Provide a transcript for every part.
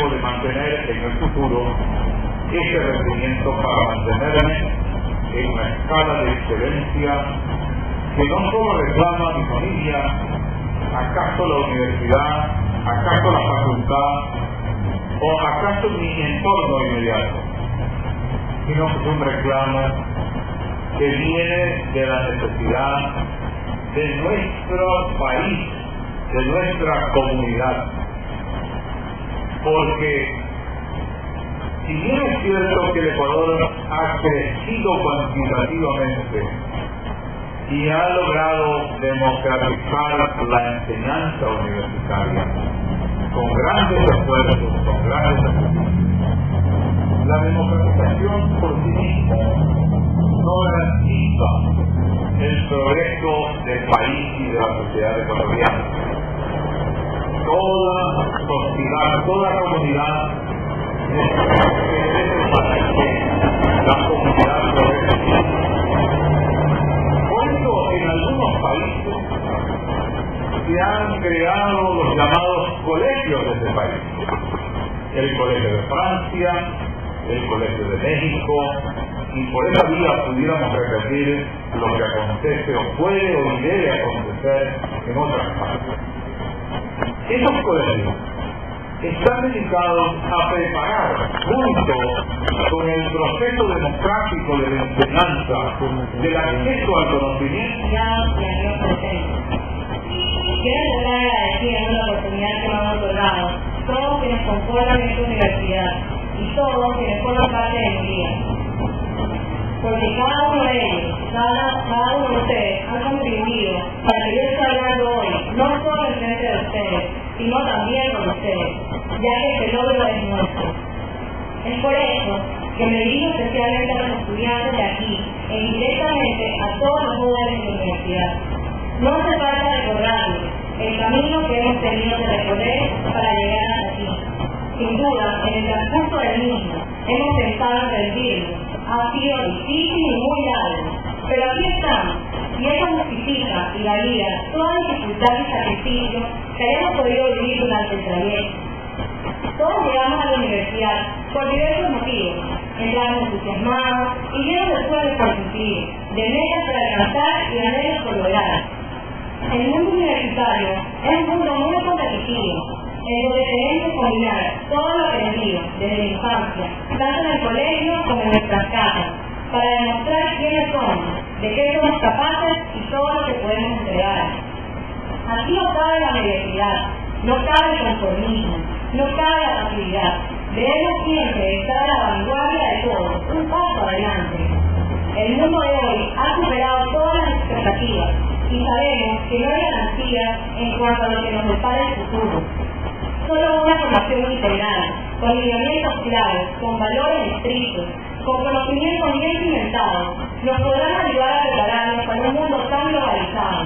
debo de mantener en el futuro ese rendimiento para mantenerme en una escala de excelencia que no solo reclama mi familia, acaso la universidad, acaso la facultad o acaso mi entorno inmediato, sino que es un reclamo que viene de la necesidad de nuestro país, de nuestra comunidad. Porque si bien es cierto que el Ecuador ha crecido cuantitativamente y ha logrado democratizar la enseñanza universitaria con grandes esfuerzos, con grandes sacrificios, la democratización por sí misma no garantiza el progreso del país y de la sociedad ecuatoriana. Toda sociedad, toda comunidad necesita para que la comunidad progrese. Por eso en algunos países se han creado los llamados colegios de este país. El Colegio de Francia, el Colegio de México, y por esa vía pudiéramos repetir lo que acontece o puede o debe acontecer en otras partes. Esos colegios están dedicados a preparar, junto con el proceso democrático de la enseñanza, del acceso al conocimiento. Quiero volver a decir en una oportunidad que me han otorgado todos quienes conforman esta universidad y todos quienes forman parte de mi vida. Porque cada uno de ellos, cada uno de ustedes han contribuido para que yo esté hablando hoy, no solo en frente de ustedes, sino también con ustedes, ya que este logro es nuestro. Es por eso que me dirijo especialmente a los estudiantes de aquí e indirectamente a todos los jóvenes de la universidad. No hace falta recordarles el camino que hemos tenido que recorrer para llegar hasta aquí. Sin duda, en el transcurso del mismo, hemos pensado en rendirnos. Ha sido difícil y muy largo, pero aquí estamos, y eso justifica y valida toda dificultad y sacrificio que hayamos podido vivir durante el trayecto. Todos llegamos a la universidad por diversos motivos. Entramos entusiasmados y llenos de sueños por cumplir, de metas para alcanzar y anhelos por lograr. El mundo universitario es un mundo muy competitivo, en donde tenemos que combinar todo lo aprendido desde la infancia, tanto en el colegio como en nuestras casas, para demostrar quiénes somos, de qué somos capaces y todo lo que podemos entregar. Aquí no cabe la mediocridad, no cabe el conformismo, no cabe la facilidad. Debemos siempre estar a la vanguardia de todo, un paso adelante. El mundo de hoy ha superado todas las expectativas y sabemos que no hay garantías en cuanto a lo que nos depara el futuro. Solo una formación integral, con lineamientos claros, con valores estrictos, con conocimientos bien cimentados, nos podrán ayudar a prepararnos para un mundo tan globalizado.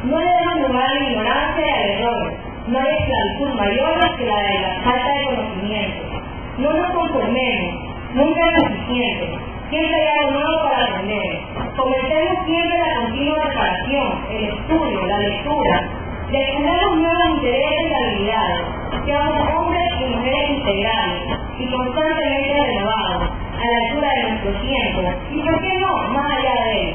No le demos lugar a la ignorancia y al error. No hay esclavitud mayor que la de la falta de conocimiento. No nos conformemos, nunca es suficiente. Siempre hay algo nuevo para aprender. Fomentemos siempre la continua preparación, el estudio, la lectura. Descubramos nuevos intereses y habilidades. Seamos hombres y mujeres integrales y constantemente renovados, a la altura de nuestro tiempo y, ¿por qué no?, más allá de él.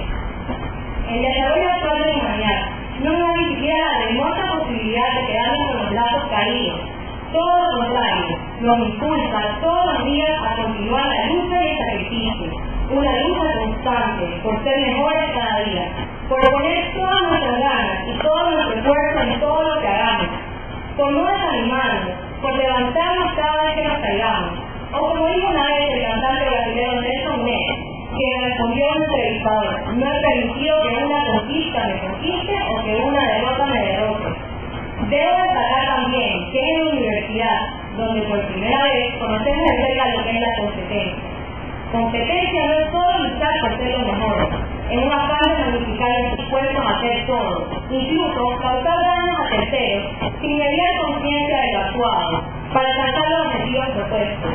El desarrollo actual de la humanidad no nos da ni siquiera la remota posibilidad de quedarnos con los brazos caídos. Todo lo contrario, nos impulsa todos los días a continuar la lucha y el sacrificio, una lucha constante por ser mejores cada día, por poner todas nuestras ganas y todo nuestro esfuerzo en todo lo que hagamos, por no desanimarnos, por levantarnos cada vez que nos caigamos, o como dijo una vez el cantante brasileño Nelson Ned, que respondió a un entrevistador: no he permitido que una conquista me conquiste o que una derrota me derrote. Debo destacar también que en la universidad, donde por primera vez conocemos de cerca lo que es la competencia. Competencia no es solo luchar por ser los mejores, en un afán de magnificar los esfuerzos a hacer todo, incluso causar daños a terceros, sin mediar conciencia de lo actuado, para alcanzar los objetivos propuestos.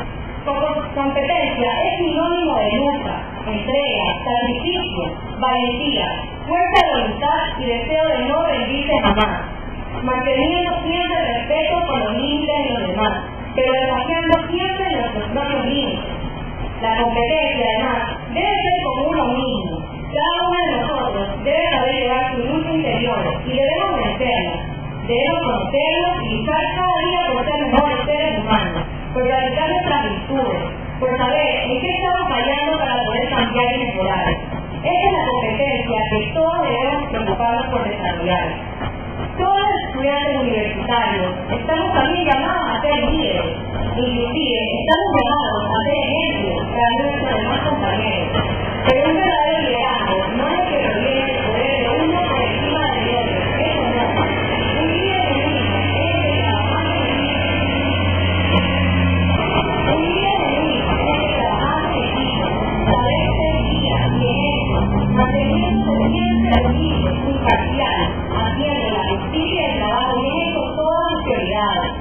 Competencia es sinónimo de lucha, entrega, sacrificio, valentía, fuerza de voluntad y deseo de no rendirse jamás, manteniendo siempre respeto por los límites de los demás, pero La competencia, además, debe ser como uno mismo. Cada uno de nosotros debe saber llevar su lucha interior y debemos vencerla. Debemos conocernos y luchar cada día por ser mejores seres humanos, por realizar nuestras virtudes, por saber en qué estamos fallando para poder cambiar y mejorar. Esa es la competencia que todos debemos preocuparnos por desarrollar. Todos los estudiantes universitarios estamos también llamados a ser líderes, inclusive estamos llamados a ser ejemplos para nuestros demás compañeros. Pero un verdadero liderazgo no es que proviene del poder de uno por encima del otro, eso no. Un líder genuino es el que trabaja en equipo, saber ser guía y ejemplo, manteniéndose siempre humilde, imparcial, haciendo la justicia y el trabajo bien hecho todas las prioridades.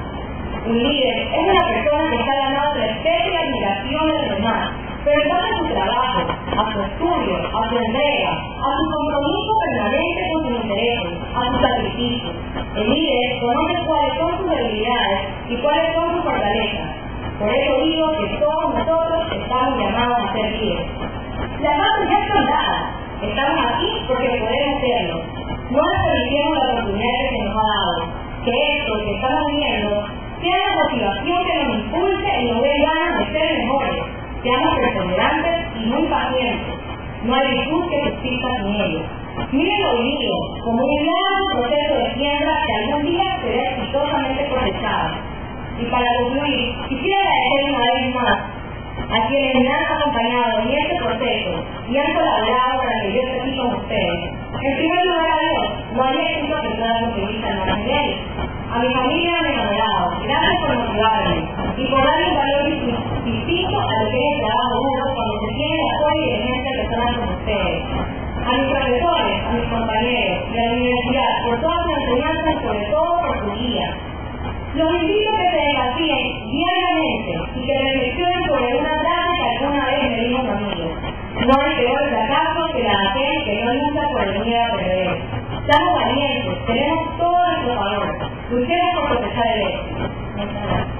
Un líder es una persona que está ganando respeto y admiración de los demás, pero en base a su trabajo, a su estudio, a su entrega, a su compromiso permanente con sus intereses, a su sacrificio. El líder conoce cuáles son sus debilidades y cuáles son sus fortalezas. Por eso digo que todos nosotros estamos llamados a ser líderes. Las bases ya están dadas. Estamos aquí porque podemos serlo. No desperdiciemos la oportunidad que se nos ha dado. Que esto que estamos viendo sea la motivación que nos impulse y nos dé ganas de ser mejores. Seamos perseverantes y muy pacientes. No hay virtud que subsista sin ello. Mírenlo vivido como un largo proceso de siembra que algún día será exitosamente cosechado. Y para concluir, quisiera agradecer una vez más a quienes me han acompañado en este proceso y han colaborado para que yo esté aquí con ustedes. En primer lugar, a Dios, no hay excusa que pueda conseguir tan más nivel. A mi familia me ha enamorado, gracias por motivarme y por darle un valor distinto a lo que es el trabajo duro cuando se tiene el apoyo y defensa de personas como ustedes. A mis profesores, a mis compañeros y a la universidad, por todas las enseñanzas, sobre todo por su guía. Los invito a que se desafíen diariamente y que reflexionen sobre una frase que alguna vez me dijo un amigo. No hay peor fracaso que la de aquel que no lucha por el miedo a perder. Estamos valientes, tenemos todo nuestro valor. Luchemos por proteger el éxito.